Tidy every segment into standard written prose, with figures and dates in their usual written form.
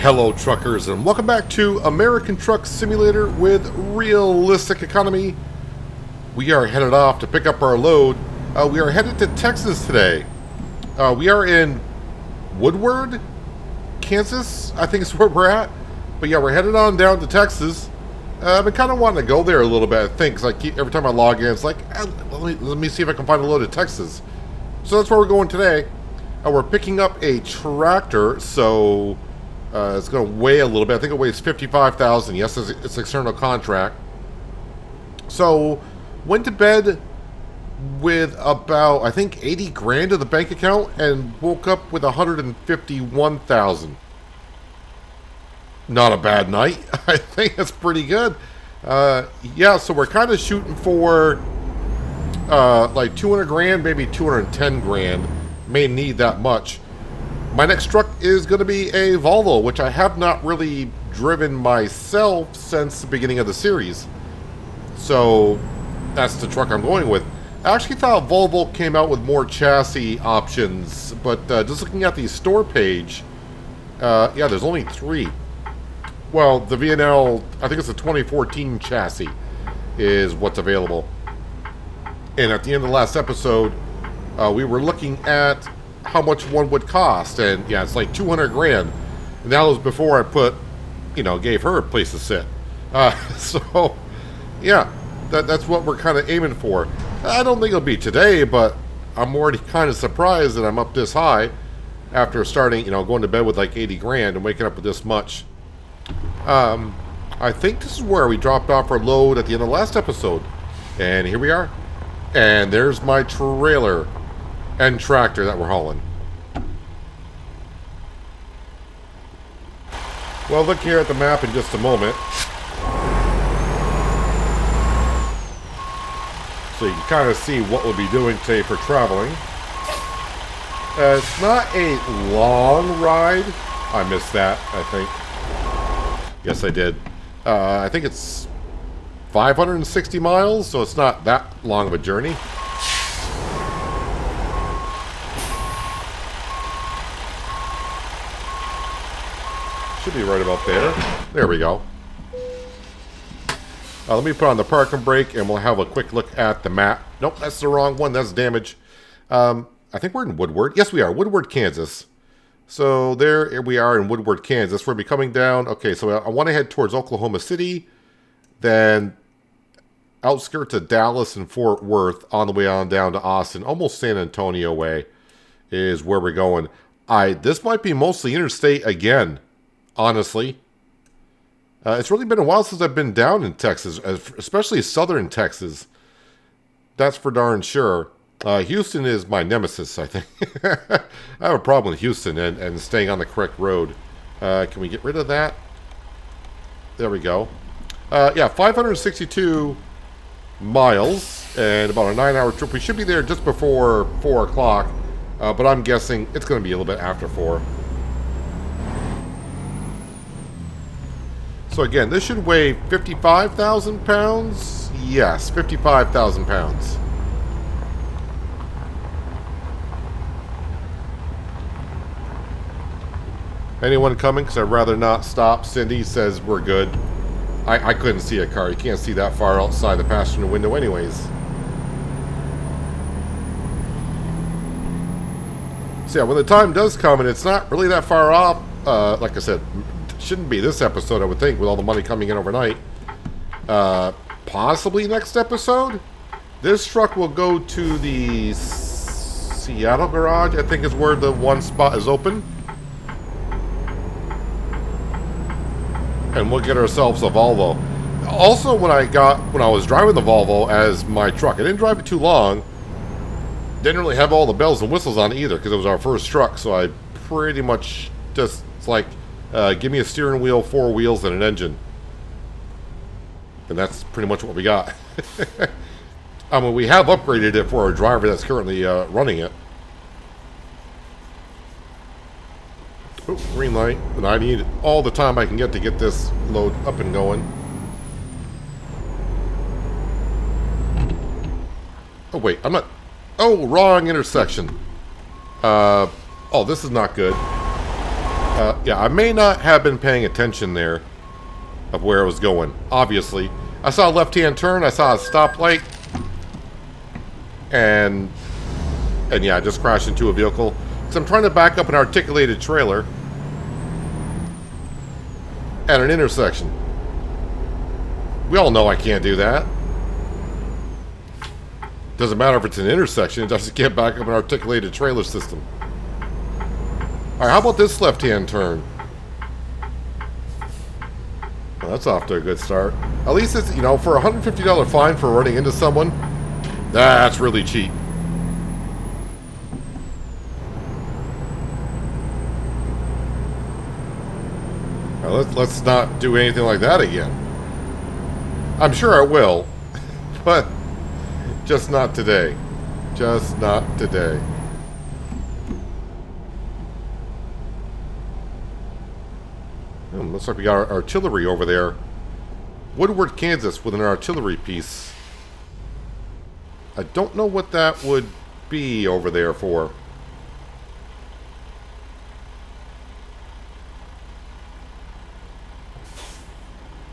Hello truckers, and welcome back to American Truck Simulator with realistic economy. We are headed off to pick up our load. We are headed to Texas today. We are in Woodward, Kansas, I think is where we're at. But yeah, we're headed on down to Texas. I've been kind of wanting to go there a little bit, I think, because every time I log in, it's like, let me see if I can find a load of Texas. So that's where we're going today. We're picking up a tractor, so it's going to weigh a little bit. I think it weighs 55,000. Yes, it's external contract. So went to bed with about, I think, 80 grand in the bank account and woke up with 151,000. Not a bad night. I think that's pretty good. Yeah, so we're kind of shooting for like 200 grand, maybe 210 grand. May need that much. My next truck is going to be a Volvo, which I have not really driven myself since the beginning of the series. So that's the truck I'm going with. I actually thought Volvo came out with more chassis options, but just looking at the store page, yeah, there's only 3. Well, the VNL, I think it's a 2014 chassis, is what's available. And at the end of the last episode, we were looking at how much one would cost, and yeah, it's like 200 grand. And that was before I gave her a place to sit. So, yeah, that's what we're kind of aiming for. I don't think it'll be today, but I'm already kind of surprised that I'm up this high after starting, going to bed with like 80 grand and waking up with this much. I think this is where we dropped off our load at the end of the last episode. And here we are. And there's my trailer and tractor that we're hauling. Well, look here at the map in just a moment. So you can kind of see what we'll be doing today for traveling. It's not a long ride. I missed that, I think. Yes, I did. I think it's 560 miles, so it's not that long of a journey. Should be right about there. There we go. Let me put on the parking brake and we'll have a quick look at the map. Nope, that's the wrong one. That's damage. I think we're in Woodward. Yes, we are. Woodward, Kansas. So there we are in Woodward, Kansas. We'll be coming down. Okay, so I want to head towards Oklahoma City. Then outskirts of Dallas and Fort Worth on the way on down to Austin. Almost San Antonio way is where we're going. This might be mostly interstate again, honestly. It's really been a while since I've been down in Texas, especially southern Texas. That's for darn sure. Houston is my nemesis, I think. I have a problem with Houston and staying on the correct road. Can we get rid of that? There we go. Yeah, 562 miles and about a 9-hour trip. We should be there just before 4 o'clock, but I'm guessing it's going to be a little bit after 4. So again, this should weigh 55,000 pounds. Yes, 55,000 pounds. Anyone coming? Because I'd rather not stop. Cindy says we're good. I couldn't see a car. You can't see that far outside the passenger window anyways. So yeah, when the time does come, and it's not really that far off, like I said, shouldn't be this episode, I would think, with all the money coming in overnight. Possibly next episode? This truck will go to the Seattle garage, I think is where the one spot is open. And we'll get ourselves a Volvo. Also, when I was driving the Volvo as my truck, I didn't drive it too long. Didn't really have all the bells and whistles on it either because it was our first truck. So I pretty much just, it's like, give me a steering wheel, 4 wheels, and an engine. And that's pretty much what we got. I mean, we have upgraded it for our driver that's currently running it. Oh, green light. And I need all the time I can get to get this load up and going. Oh, wait. I'm not... Oh, wrong intersection. Oh, this is not good. Yeah, I may not have been paying attention there of where I was going. Obviously, I saw a left-hand turn. I saw a stoplight, and yeah, I just crashed into a vehicle. So I'm trying to back up an articulated trailer at an intersection. We all know I can't do that. Doesn't matter if it's an intersection, it doesn't get back up an articulated trailer system. Alright, how about this left-hand turn? Well, that's off to a good start. At least it's, you know, for a $150 fine for running into someone, that's really cheap. Now, let's not do anything like that again. I'm sure I will, but just not today. Just not today. Looks like we got our artillery over there. Woodward, Kansas, with an artillery piece. I don't know what that would be over there for.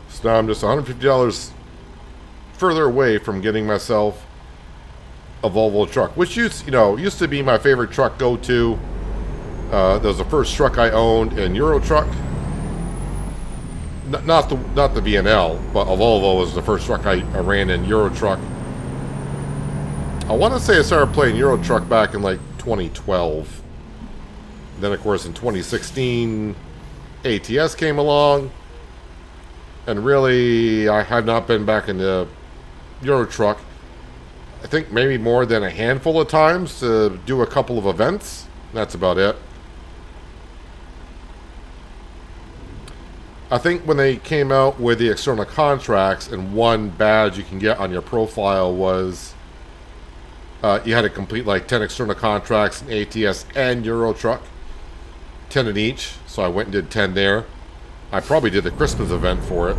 So now I'm just $150 further away from getting myself a Volvo truck, which used to be my favorite truck go-to. That was the first truck I owned in Euro Truck. Not the VNL, but a Volvo was the first truck I ran in Euro Truck. I want to say I started playing Euro Truck back in like 2012. Then of course in 2016 ATS came along, and really I have not been back in the Euro Truck. I think maybe more than a handful of times to do a couple of events. That's about it. I think when they came out with the external contracts, and one badge you can get on your profile was you had to complete like 10 external contracts in ATS and Euro Truck, 10 in each. So I went and did 10 there. I probably did the Christmas event for it.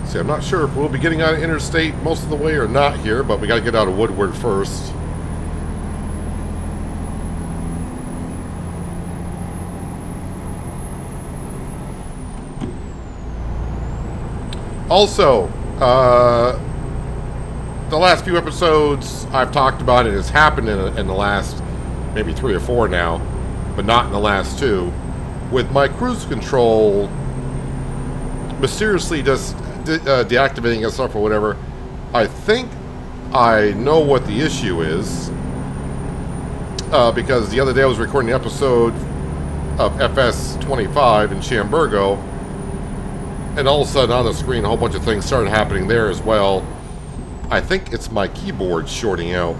See, I'm not sure if we'll be getting out of interstate most of the way or not here, but we got to get out of Woodward first. Also, the last few episodes I've talked about it has happened in the last maybe 3 or 4 now, but not in the last 2. With my cruise control mysteriously just deactivating itself or whatever. I think I know what the issue is, because the other day I was recording the episode of FS25 in Shamburgo, and all of a sudden on the screen a whole bunch of things started happening there as well. I think it's my keyboard shorting out.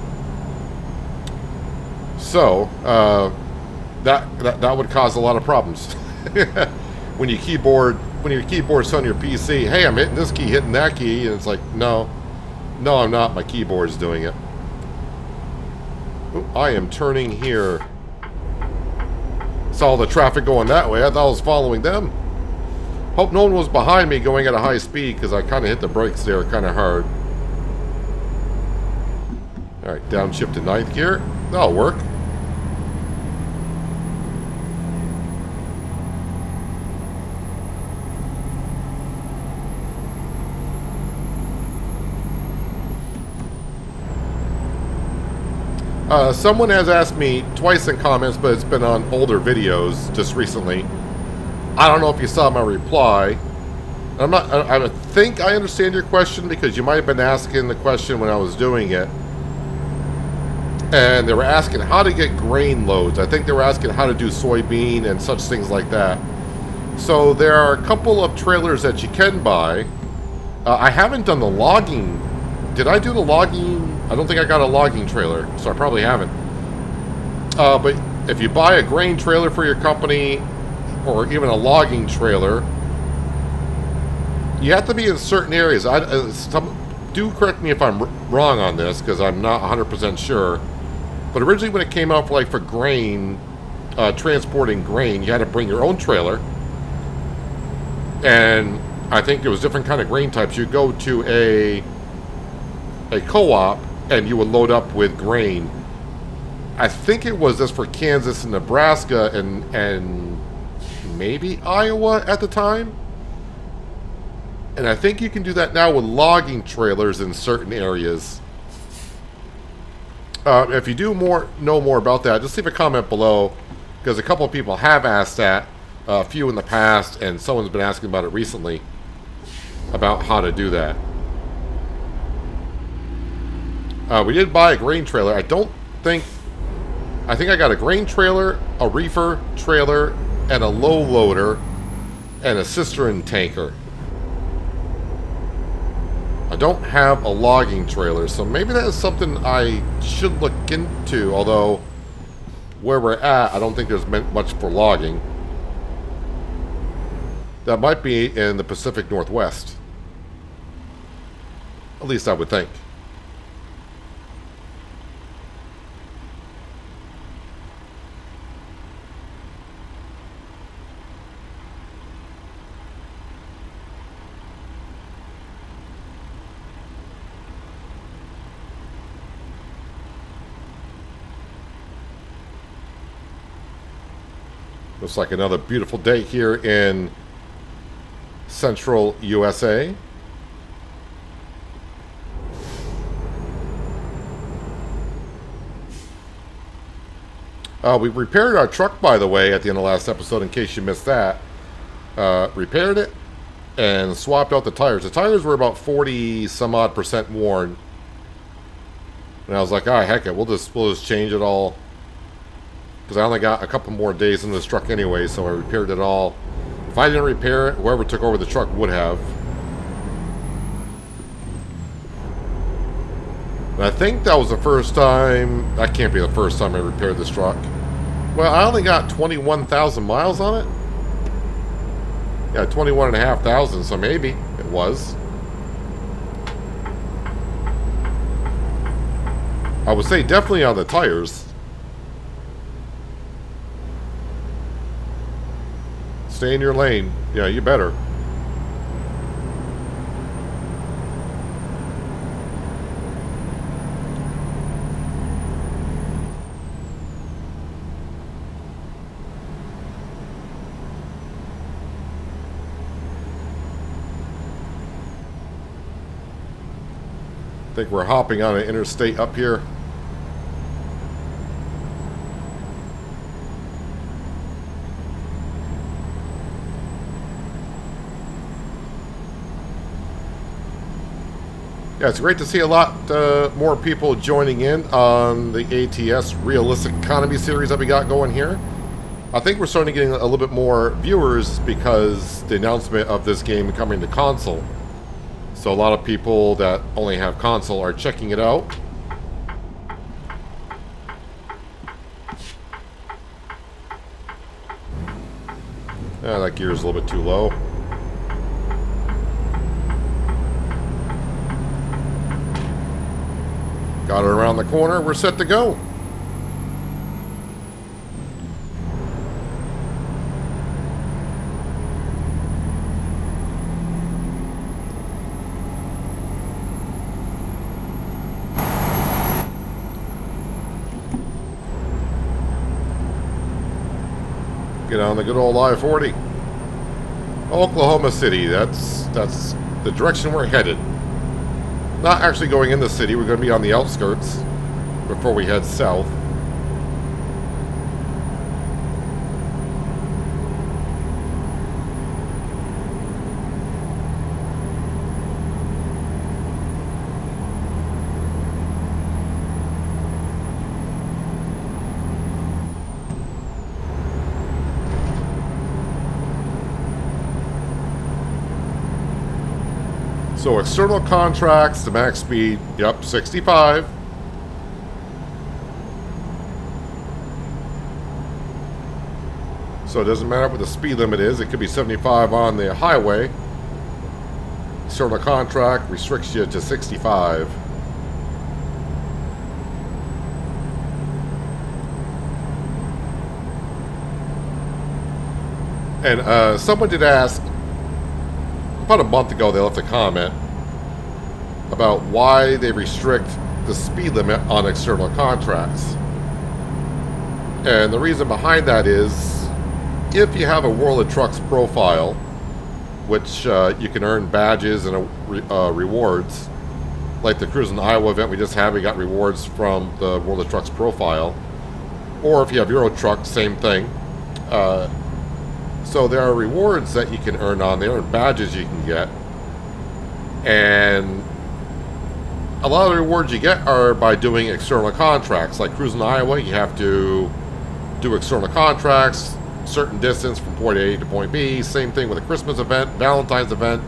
So that would cause a lot of problems. when your keyboard's on your PC, hey, I'm hitting this key, hitting that key, and it's like, no, I'm not. My keyboard's doing it. Ooh, I am turning here. Saw the traffic going that way. I thought I was following them. Hope no one was behind me going at a high speed, because I kind of hit the brakes there kind of hard. Alright, downshift to 9th gear. That'll work. Someone has asked me twice in comments, but it's been on older videos just recently. I don't know if you saw my reply. I think I understand your question, because you might have been asking the question when I was doing it. And they were asking how to get grain loads. I think they were asking how to do soybean and such things like that. So there are a couple of trailers that you can buy. I haven't done the logging. Did I do the logging? I don't think I got a logging trailer, so I probably haven't. But if you buy a grain trailer for your company, or even a logging trailer, you have to be in certain areas. Do correct me if I'm wrong on this, because I'm not 100% sure. But originally when it came out for like for grain, transporting grain, you had to bring your own trailer. And I think there was different kind of grain types. You'd go to a co-op and you would load up with grain. I think it was just for Kansas and Nebraska and maybe Iowa at the time. And I think you can do that now with logging trailers in certain areas. If you do know more about that, just leave a comment below, because a couple of people have asked that, a few in the past, and someone's been asking about it recently, about how to do that. We did buy a grain trailer. I think I got a grain trailer, a reefer trailer, and a low loader, and a cistern tanker. I don't have a logging trailer, so maybe that is something I should look into, although where we're at, I don't think there's much for logging. That might be in the Pacific Northwest. At least I would think. Looks like another beautiful day here in central USA. We repaired our truck, by the way, at the end of the last episode, in case you missed that. Repaired it and swapped out the tires. The tires were about 40-some-odd% worn. And I was like, oh, heck it, we'll just change it all. Because I only got a couple more days in this truck anyway, so I repaired it all. If I didn't repair it, whoever took over the truck would have. And I think that was the first time... That can't be the first time I repaired this truck. Well, I only got 21,000 miles on it. Yeah, 21,500, so maybe it was. I would say definitely on the tires. Stay in your lane. Yeah, you better. I think we're hopping on an interstate up here. Yeah, it's great to see a lot more people joining in on the ATS Realistic Economy series that we got going here. I think we're starting to get a little bit more viewers because the announcement of this game coming to console. So a lot of people that only have console are checking it out. Yeah, that gear's a little bit too low. Got it around the corner. We're set to go. Get on the good old I-40. Oklahoma City. That's the direction we're headed. Not actually going in the city, we're going to be on the outskirts before we head south. So external contracts, the max speed, yep, 65. So it doesn't matter what the speed limit is. It could be 75 on the highway. External contract restricts you to 65. And someone did ask, about a month ago, they left a comment about why they restrict the speed limit on external contracts. And the reason behind that is, if you have a World of Trucks profile, which you can earn badges and rewards, like the Cruising Iowa event we just had, we got rewards from the World of Trucks profile. Or if you have Euro Truck, same thing. So there are rewards that you can earn on there and badges you can get. And a lot of the rewards you get are by doing external contracts. Like Cruising Iowa, you have to do external contracts, certain distance from point A to point B. Same thing with a Christmas event, Valentine's event.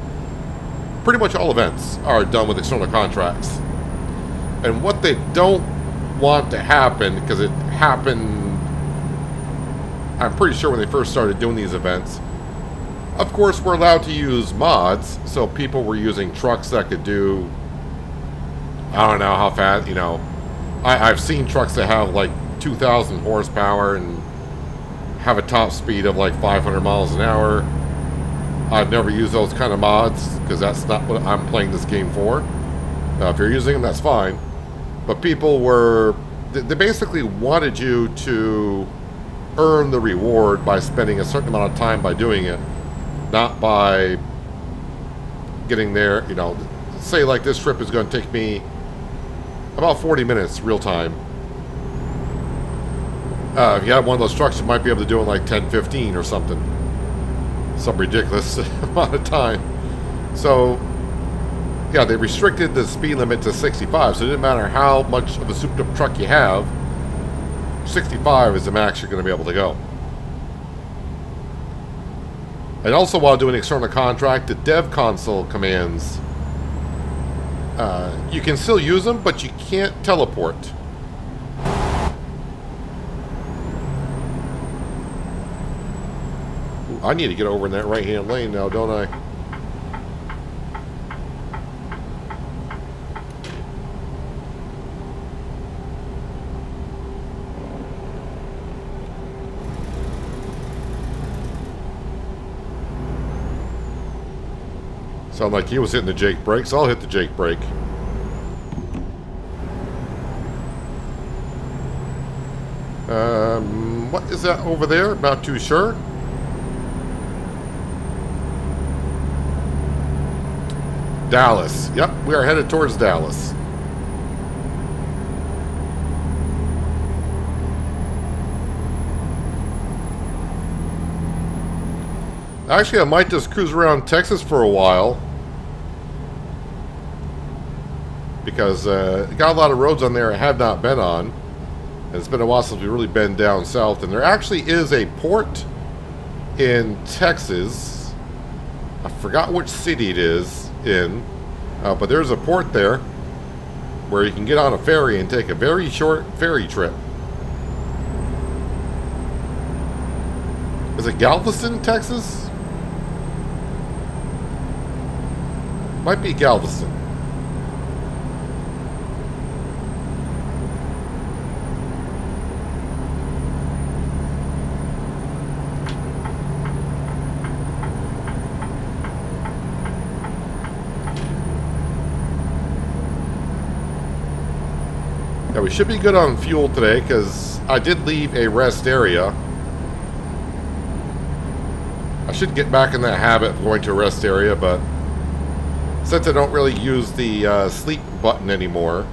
Pretty much all events are done with external contracts. And what they don't want to happen, because it happened, I'm pretty sure when they first started doing these events, of course we're allowed to use mods, so people were using trucks that could do, I don't know how fast, you know, I've seen trucks that have like 2,000 horsepower and have a top speed of like 500 miles an hour. I've never used those kind of mods because that's not what I'm playing this game for. If you're using them, that's fine. But people were, they basically wanted you to earn the reward by spending a certain amount of time by doing it, not by getting there, you know, say like this trip is going to take me about 40 minutes real time. If you have one of those trucks, you might be able to do it in like 10, 15 or something. Some ridiculous amount of time. So, yeah, they restricted the speed limit to 65, so it didn't matter how much of a souped-up truck you have, 65 is the max you're going to be able to go. And also, while doing external contract, the dev console commands, you can still use them, but you can't teleport. Ooh, I need to get over in that right-hand lane now, don't I? Sound like he was hitting the Jake brake, so I'll hit the Jake brake. What is that over there? Not too sure. Dallas. Yep, we are headed towards Dallas. Actually, I might just cruise around Texas for a while. Because got a lot of roads on there I have not been on. And it's been a while since we've really been down south. And there actually is a port in Texas. I forgot which city it is in. But there's a port there where you can get on a ferry and take a very short ferry trip. Is it Galveston, Texas? Might be Galveston. Yeah, we should be good on fuel today because I did leave a rest area. I should get back in that habit of going to a rest area, but since I don't really use the sleep button anymore,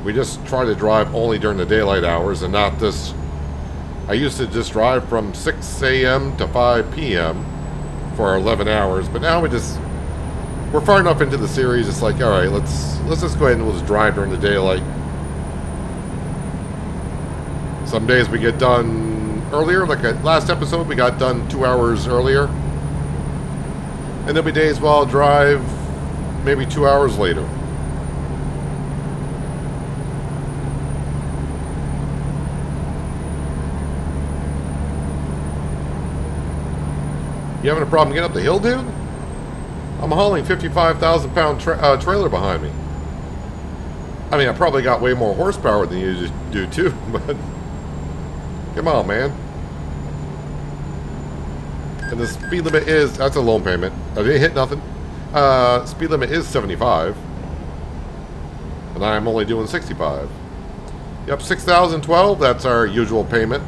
we just try to drive only during the daylight hours and not this. I used to just drive from 6 a.m. to 5 p.m. for 11 hours, but now we're far enough into the series, it's like, all right, let's just go ahead and we'll just drive during the daylight. Some days we get done earlier, like last episode, we got done 2 hours earlier. And there'll be days where I'll drive maybe 2 hours later. You having a problem getting up the hill, dude? I'm hauling 55,000 pound trailer behind me. I mean, I probably got way more horsepower than you do too, but come on, man. And the speed limit is, that's a loan payment. I didn't hit nothing. Speed limit is 75. And I'm only doing 65. Yep, 6,012, that's our usual payment.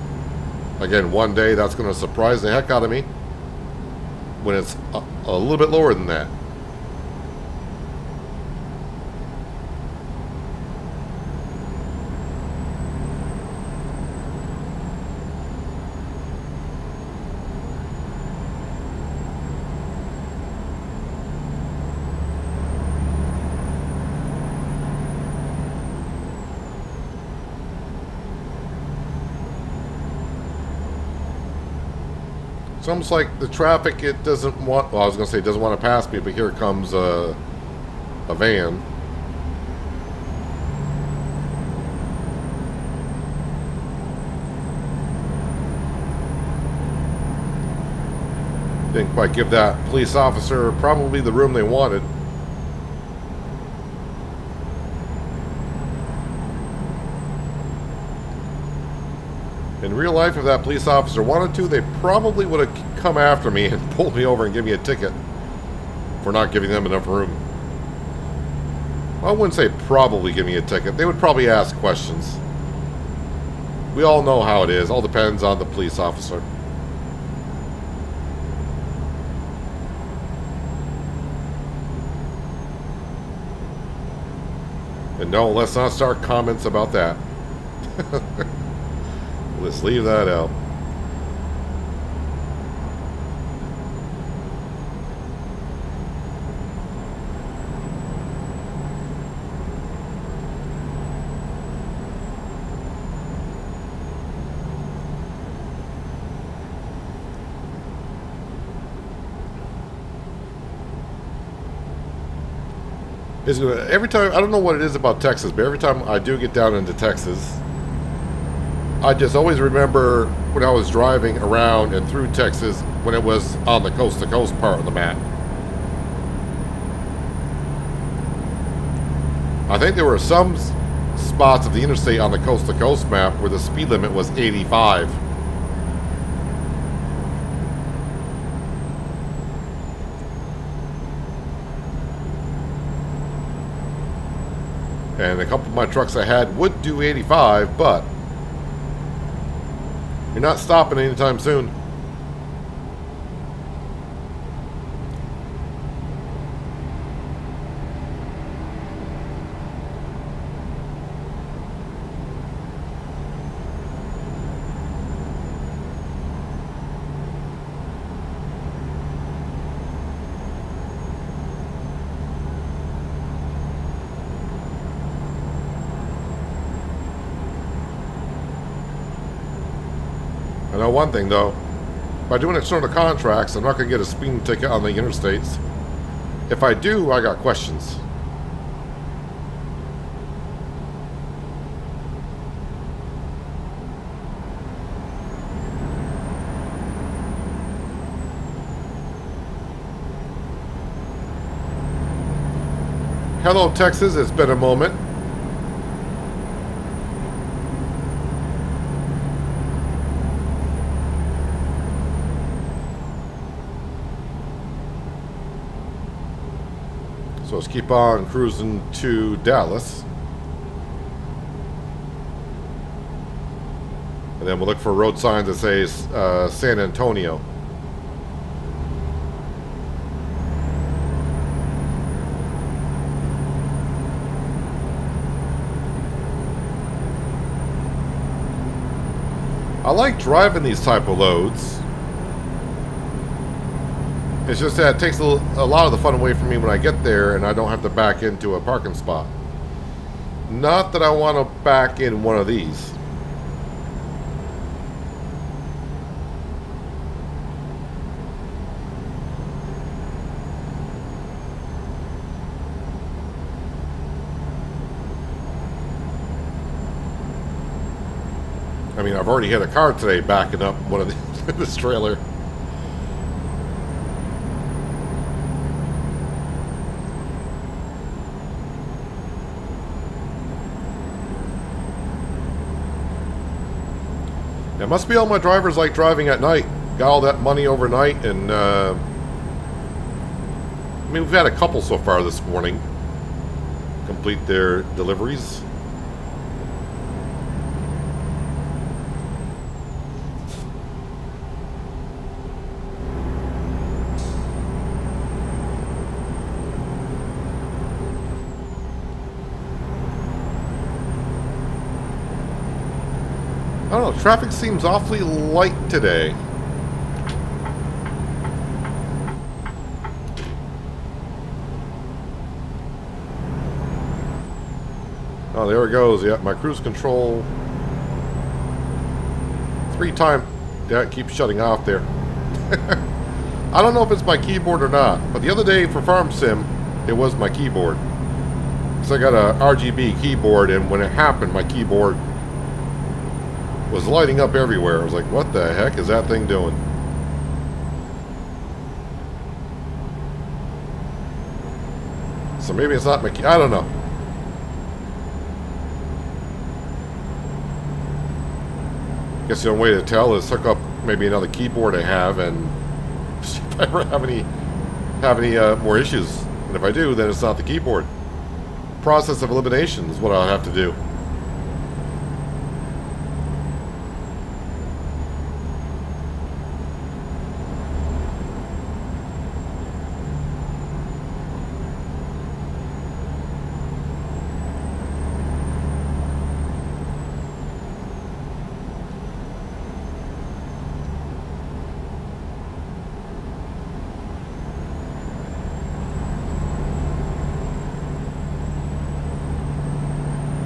Again, one day that's going to surprise the heck out of me when it's a little bit lower than that. It's almost like the traffic, it doesn't want, well, I was going to say it doesn't want to pass me, but here comes a van. Didn't quite give that police officer probably the room they wanted. In real life, if that police officer wanted to, they probably would have come after me and pulled me over and give me a ticket for not giving them enough room. I wouldn't say probably give me a ticket. They would probably ask questions. We all know how it is. All depends on the police officer. And no, let's not start comments about that. Let's leave that out. Every time, I don't know what it is about Texas, but every time I do get down into Texas, I just always remember when I was driving around and through Texas when it was on the coast-to-coast part of the map. I think there were some spots of the interstate on the coast-to-coast map where the speed limit was 85. And a couple of my trucks I had would do 85, but you're not stopping anytime soon. I know one thing though, by doing external contracts, I'm not going to get a speeding ticket on the interstates. If I do, I got questions. Hello Texas, it's been a moment. So let's keep on cruising to Dallas. And then we'll look for road signs that say San Antonio. I like driving these type of loads. It's just that it takes a lot of the fun away from me when I get there and I don't have to back into a parking spot. Not that I want to back in one of these. I mean, I've already hit a car today backing up one of this trailer. It must be all my drivers like driving at night, got all that money overnight, and I mean, we've had a couple so far this morning complete their deliveries. I don't know, traffic seems awfully light today. Oh, there it goes. Yeah, my cruise control 3 times. Yeah, it keeps shutting off there. I don't know if it's my keyboard or not, but the other day for Farm Sim, it was my keyboard. So I got a RGB keyboard, and when it happened, my keyboard was lighting up everywhere. I was like, what the heck is that thing doing? So maybe it's not my key. I don't know. Guess the only way to tell is hook up maybe another keyboard I have and see if I ever have any more issues. And if I do, then it's not the keyboard. Process of elimination is what I'll have to do.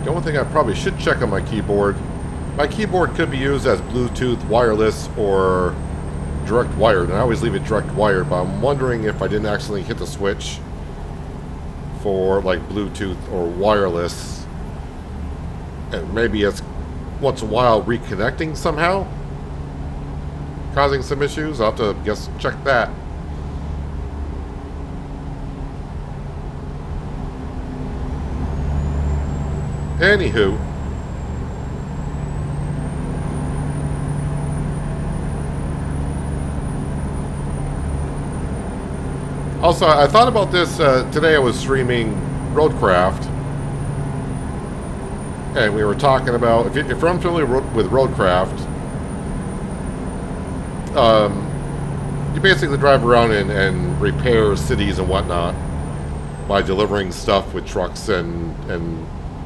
The only thing I probably should check on my keyboard, could be used as Bluetooth, wireless, or direct wired, and I always leave it direct wired, but I'm wondering if I didn't accidentally hit the switch for like Bluetooth or wireless, and maybe it's once in a while reconnecting somehow, causing some issues. I'll have to check that. Anywho, also I thought about this today. I was streaming Roadcraft, and we were talking about if you're unfamiliar with Roadcraft, you basically drive around and repair cities and whatnot by delivering stuff with trucks and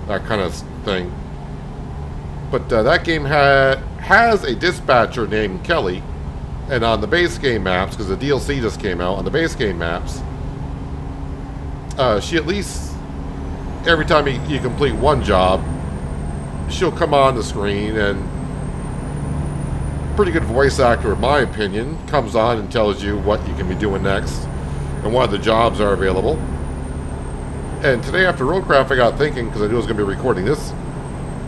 that kind of thing. But that game has a dispatcher named Kelly, and on the base game maps, because the DLC just came out, on the base game maps, she at least, every time you complete one job, she'll come on the screen, and pretty good voice actor in my opinion, comes on and tells you what you can be doing next, and what other jobs are available. And today after Roadcraft, I got thinking, because I knew I was going to be recording this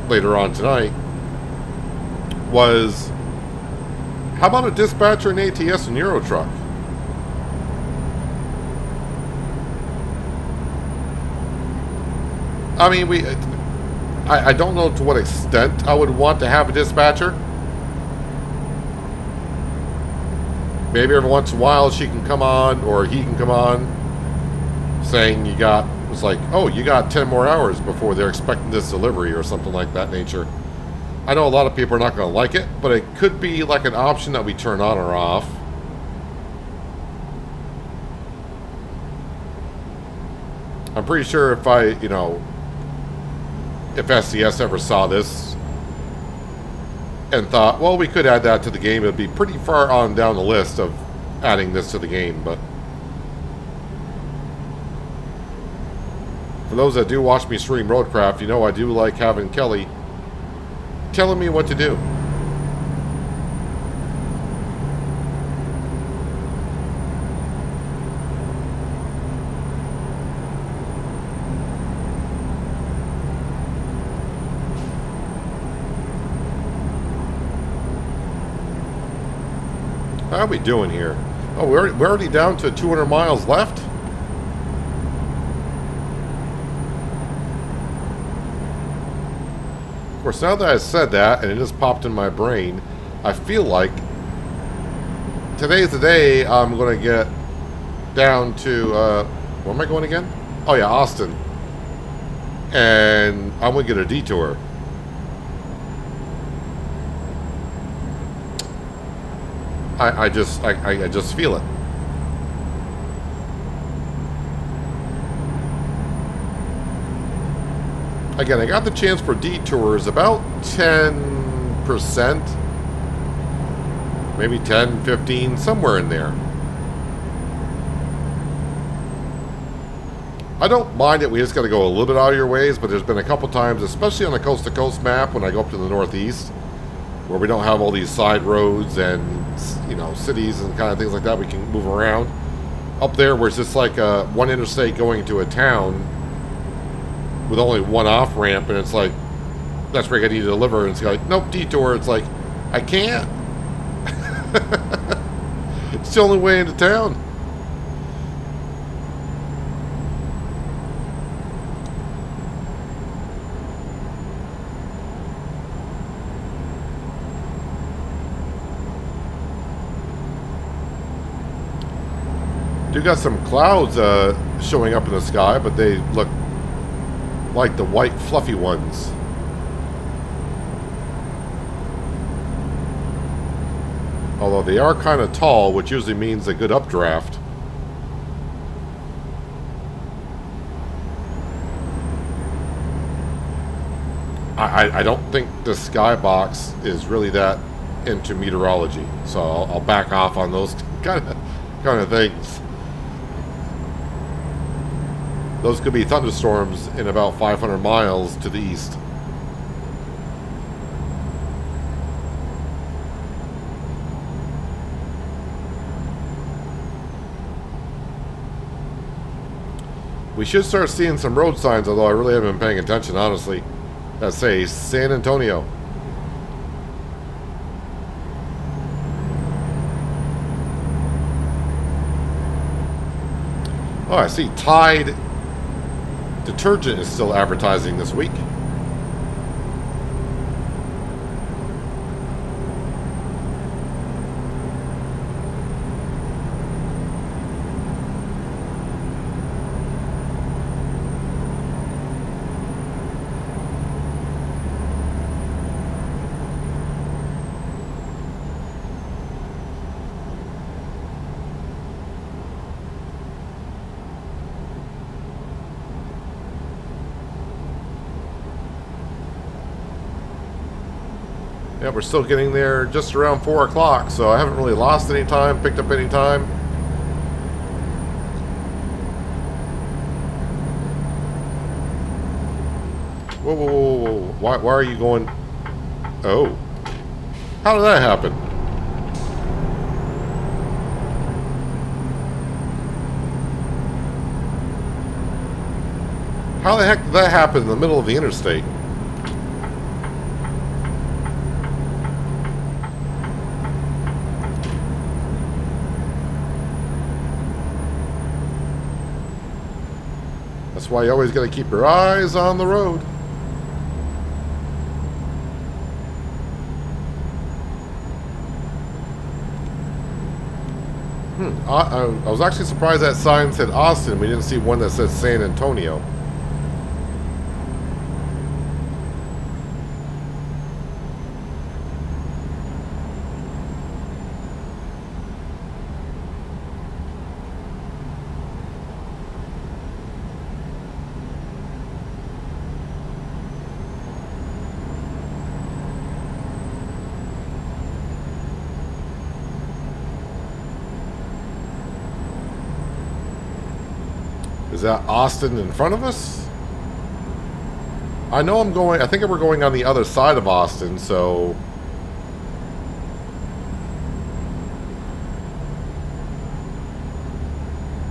later on tonight, was how about a dispatcher and ATS in Euro Truck? I mean, I don't know to what extent I would want to have a dispatcher. Maybe every once in a while she can come on, or he can come on, saying it's like, oh, you got 10 more hours before they're expecting this delivery or something like that nature. I know a lot of people are not going to like it, but it could be like an option that we turn on or off. I'm pretty sure if if SCS ever saw this and thought, well, we could add that to the game, it would be pretty far on down the list of adding this to the game, but for those that do watch me stream Roadcraft, I do like having Kelly telling me what to do. How are we doing here? Oh, we're already down to 200 miles left? Of course, now that I said that, and it just popped in my brain, I feel like today's the day I'm going to get down to, where am I going again? Oh yeah, Austin. And I'm going to get a detour. I just feel it. Again, I got the chance for detours about 10%, maybe 10, 15, somewhere in there. I don't mind it. We just got to go a little bit out of your ways, but there's been a couple times, especially on the coast-to-coast map when I go up to the northeast, where we don't have all these side roads and, you know, cities and kind of things like that we can move around. Up there where it's just like one interstate going to a town with only one off-ramp, and it's like, that's where I need to deliver, and it's like, nope, detour. It's like, I can't. It's the only way into town. Do got some clouds showing up in the sky, but they look like the white fluffy ones. Although they are kind of tall, which usually means a good updraft. I don't think the skybox is really that into meteorology, so I'll back off on those kind of things. Those could be thunderstorms in about 500 miles to the east. We should start seeing some road signs, although I really haven't been paying attention, honestly, that say San Antonio. Oh, I see Tide detergent is still advertising this week. Yeah, we're still getting there just around 4 o'clock, so I haven't really lost any time, picked up any time. Whoa, whoa, whoa, whoa. Why are you going? Oh. How did that happen? How the heck did that happen in the middle of the interstate? That's why you always got to keep your eyes on the road. I was actually surprised that sign said Austin. We didn't see one that said San Antonio. Is that Austin in front of us? I know I'm going... I think we're going on the other side of Austin, so...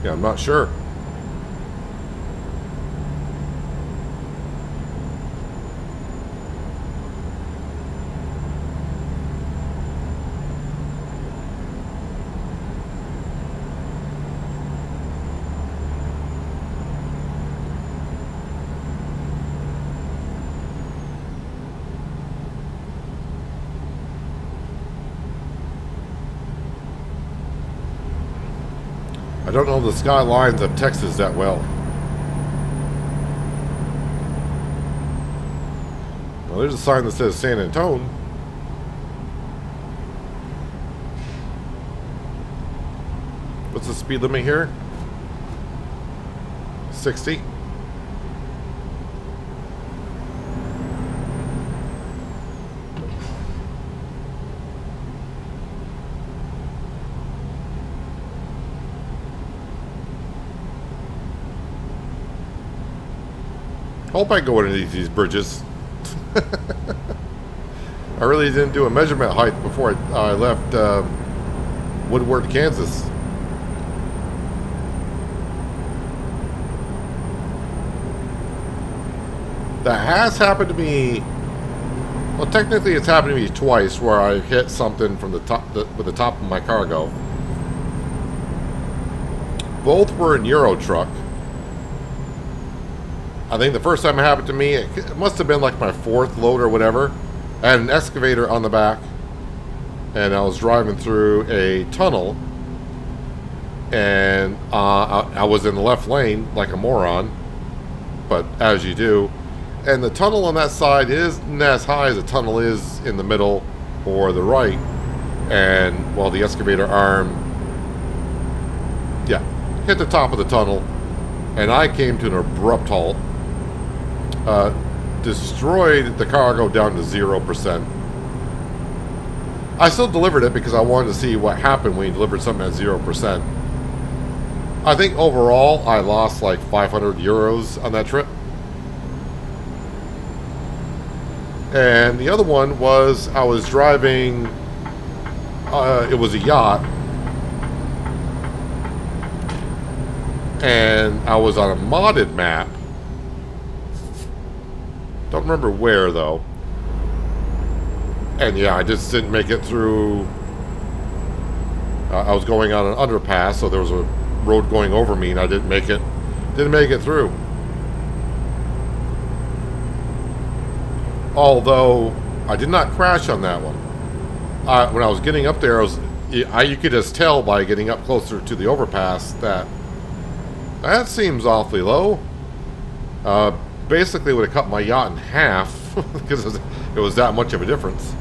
yeah, I'm not sure. I don't know the skylines of Texas that well. Well, there's a sign that says San Antonio. What's the speed limit here? 60. Hope I go into these bridges. I really didn't do a measurement height before I left Woodward, Kansas. That has happened to me. Well, technically, it's happened to me twice where I hit something from the top with the top of my cargo. Both were in Euro truck. I think the first time it happened to me, it must have been like my fourth load or whatever. I had an excavator on the back, and I was driving through a tunnel, and I was in the left lane like a moron, but as you do. And the tunnel on that side isn't as high as the tunnel is in the middle or the right. And, well, the excavator arm, yeah, hit the top of the tunnel, and I came to an abrupt halt. Destroyed the cargo down to 0%. I still delivered it because I wanted to see what happened when you delivered something at 0%. I think overall I lost like 500 euros on that trip. And the other one was I was driving, it was a yacht, and I was on a modded map. Don't remember where, though. And yeah, I just didn't make it through. I was going on an underpass, so there was a road going over me, and I didn't make it through. Although, I did not crash on that one. When I was getting up there, you could just tell by getting up closer to the overpass that seems awfully low. Basically would have cut my yacht in half because it was that much of a difference.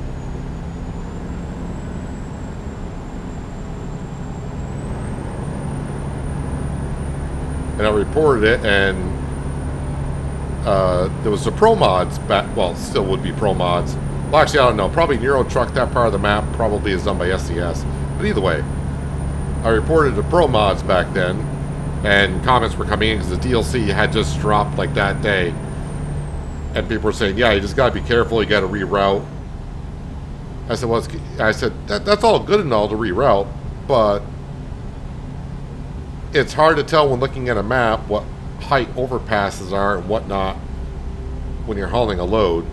And I reported it, and there was the Pro Mods back. Well, still would be Pro Mods. Well, actually, I don't know. Probably Euro Truck, that part of the map probably is done by SCS. But either way, I reported the Pro Mods back then, and comments were coming in because the DLC had just dropped like that day. And people were saying, yeah, you just got to be careful, you got to reroute. I said, well, that's all good and all to reroute, but it's hard to tell when looking at a map what height overpasses are and whatnot when you're hauling a load.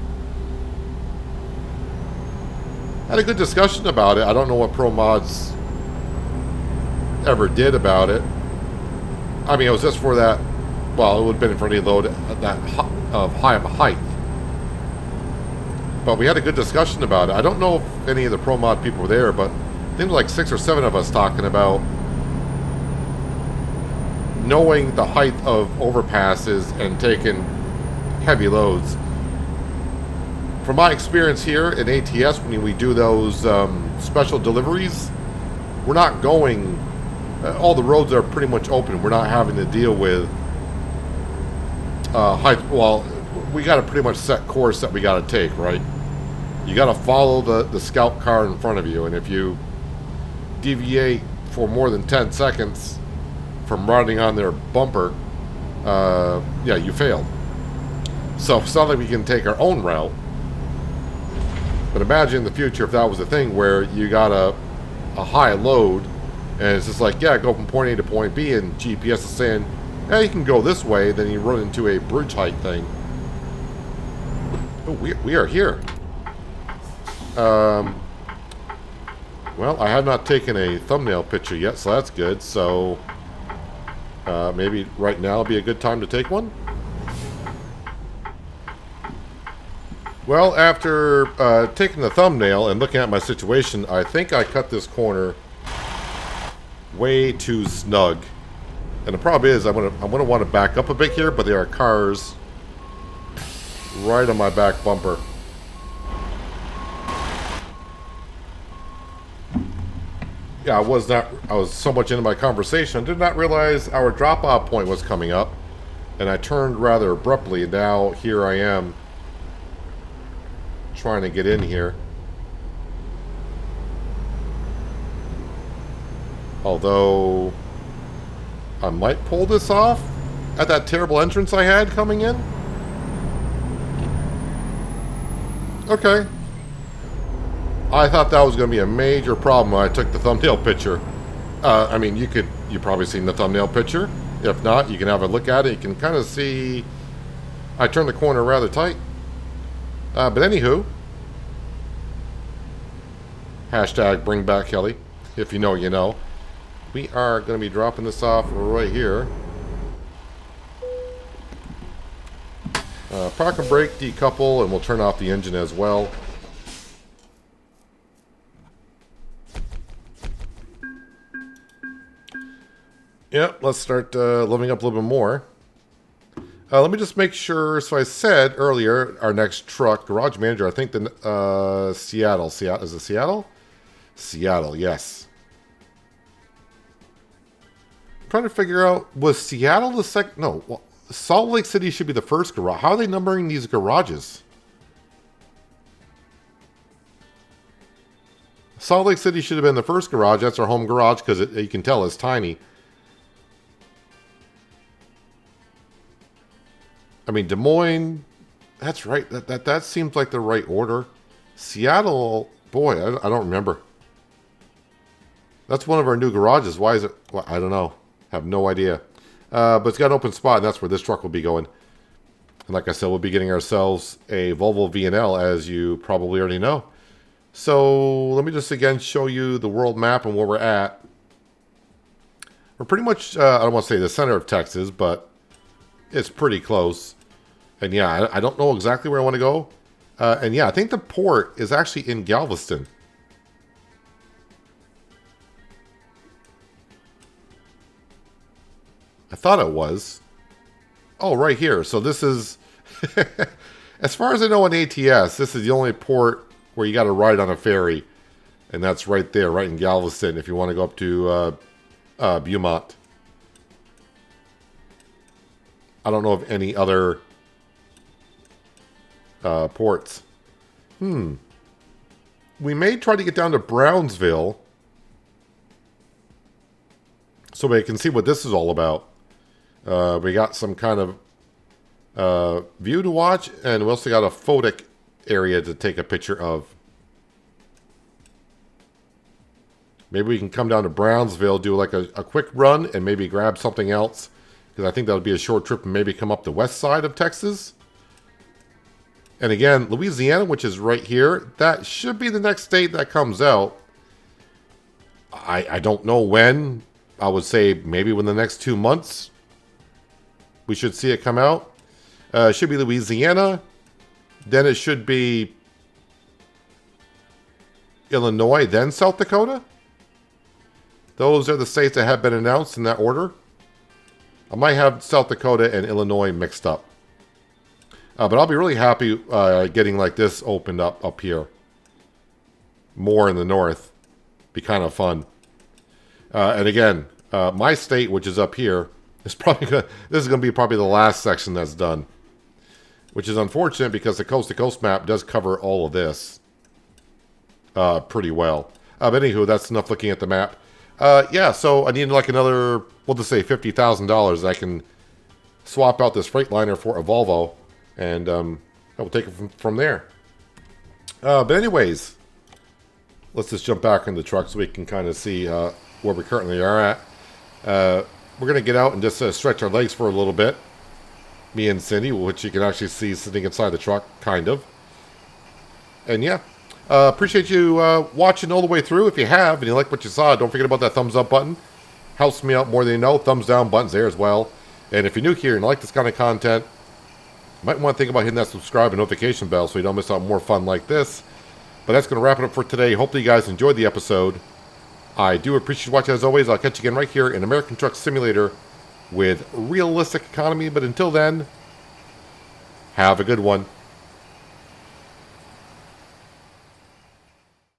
I had a good discussion about it. I don't know what Pro Mods ever did about it. I mean, it was just for that, well, it would have been for any load that high of a height. But we had a good discussion about it. I don't know if any of the Pro Mod people were there, but I think like 6 or 7 of us talking about knowing the height of overpasses and taking heavy loads. From my experience here in ATS, when we do those special deliveries, we're not going, all the roads are pretty much open. We're not having to deal with height. Well, we got a pretty much set course that we got to take, right? You got to follow the scout car in front of you, and if you deviate for more than 10 seconds from riding on their bumper, yeah, you failed. So it's not like we can take our own route. But imagine in the future if that was a thing where you got a high load, and it's just like, yeah, go from point A to point B, and GPS is saying, yeah, you can go this way, then you run into a bridge height thing. Oh, we are here. Well, I have not taken a thumbnail picture yet, so that's good. So maybe right now will be a good time to take one. Well, after taking the thumbnail and looking at my situation, I think I cut this corner way too snug. And the problem is, I'm gonna want to back up a bit here, but there are cars right on my back bumper. Yeah, I was so much into my conversation, I did not realize our drop-off point was coming up, and I turned rather abruptly, and now here I am trying to get in here. Although I might pull this off at that terrible entrance I had coming in. Okay. I thought that was going to be a major problem when I took the thumbnail picture. I mean, you've probably seen the thumbnail picture. If not, you can have a look at it. You can kind of see I turned the corner rather tight. But anywho, hashtag bring back Kelly. If you know, you know. We are going to be dropping this off right here. Park and brake, decouple, and we'll turn off the engine as well. Yep, let's start living up a little bit more. Let me just make sure. So I said earlier, our next truck, garage manager, I think the Seattle. Is it Seattle? Seattle, yes. I'm trying to figure out, was Seattle the second? No, well, Salt Lake City should be the first garage. How are they numbering these garages? Salt Lake City should have been the first garage. That's our home garage because you can tell it's tiny. I mean, Des Moines, that's right. That seems like the right order. Seattle, boy, I don't remember. That's one of our new garages. Why is it? Well, I don't know. Have no idea. But it's got an open spot, and that's where this truck will be going. And like I said, we'll be getting ourselves a Volvo V&L, as you probably already know. So let me just again show you the world map and where we're at. We're pretty much, I don't want to say the center of Texas, but it's pretty close. And yeah, I don't know exactly where I want to go. And yeah, I think the port is actually in Galveston. I thought it was. Oh, right here. So this is, as far as I know on ATS, this is the only port where you got to ride on a ferry. And that's right there, right in Galveston, if you want to go up to Beaumont. I don't know of any other ports. We may try to get down to Brownsville so we can see what this is all about. We got some kind of view to watch, and we also got a photic area to take a picture of. Maybe we can come down to Brownsville, do like a quick run, and maybe grab something else. Because I think that would be a short trip and maybe come up the west side of Texas. And again, Louisiana, which is right here, that should be the next state that comes out. I don't know when. I would say maybe within the next 2 months, we should see it come out. It should be Louisiana. Then it should be Illinois, then South Dakota. Those are the states that have been announced in that order. I might have South Dakota and Illinois mixed up. But I'll be really happy getting like this opened up here. More in the north. Be kind of fun. And again, my state, which is up here, is probably this is going to be probably the last section that's done. Which is unfortunate because the coast-to-coast map does cover all of this pretty well. But anywho, that's enough looking at the map. Yeah, so I need like another, we'll just say $50,000. I can swap out this Freightliner for a Volvo, and I will take it from there. But anyways, let's just jump back in the truck so we can kind of see where we currently are at. We're going to get out and just stretch our legs for a little bit. Me and Cindy, which you can actually see sitting inside the truck, kind of. And yeah. Appreciate you watching all the way through. If you have and you like what you saw, don't forget about that thumbs up button. Helps me out more than you know. Thumbs down button's there as well. And if you're new here and like this kind of content, you might want to think about hitting that subscribe and notification bell so you don't miss out on more fun like this. But that's going to wrap it up for today. Hopefully you guys enjoyed the episode. I do appreciate you watching as always. I'll catch you again right here in American Truck Simulator with realistic economy. But until then, have a good one.